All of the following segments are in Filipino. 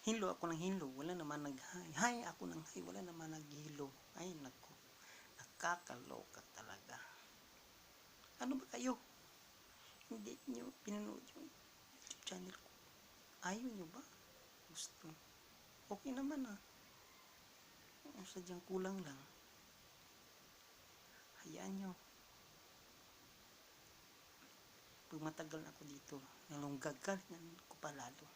Hilo ako ng hilo, wala naman nag-hi. Hi ako ng hi, wala naman nag-hilo. Ay nako, nakakaloka talaga. Ano ba kayo? Hindi nyo pinanood yung YouTube channel ko? Ayaw nyo ba? Gusto? Okay naman ah. Sadyang kulang lang. Hayaan nyo. Pag matagal na ako dito, lalong gagalingan ko pa lalo.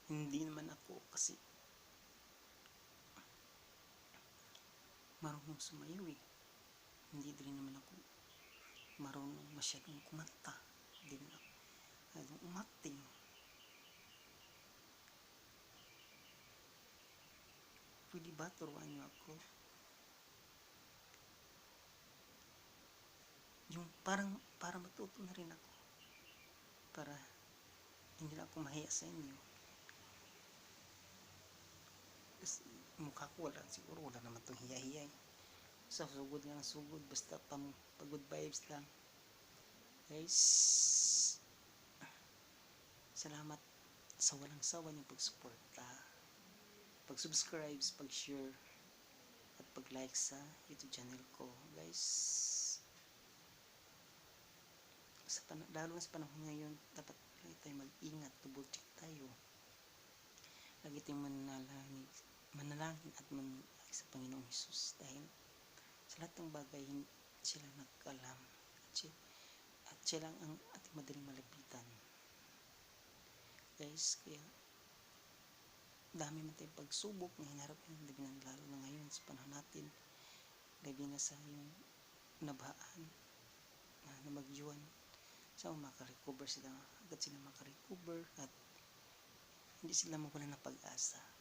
Hindi naman ako kasi marunong sumayaw eh. Hindi din naman ako marunong masyadong kumanta. Hindi naman ako masyadong umakting. Pwede ba turuan nyo ako? Yung para matuto na rin ako. Para hindi na ako mahiya sa inyo. Kasi mukha ko wala, siguro wala naman itong hiya-hiya eh. So, sugod nga ng sugod, basta pag-good vibes lang. Guys, salamat sa walang sawa niyong pagsuporta, pag-subscribe, pag-share, at pag-like sa YouTube channel ko. Guys, lalo na sa panahon ngayon, dapat lagi tayo mag-ingat, double check tayo. Lagi tayong manalangin at manalangin sa Panginoong Hesus dahil sa lahat ng bagay sila nagkalam at siya lang ang ating madaling malapitan. Guys, kaya dami man tayong pagsubok na hinarap yan, lalo na ngayon sa panahon natin, labi na sa yung nabahaan na namagyuan, sa makarecover sila, agad sila makarecover at hindi sila mawala ng pag-asa.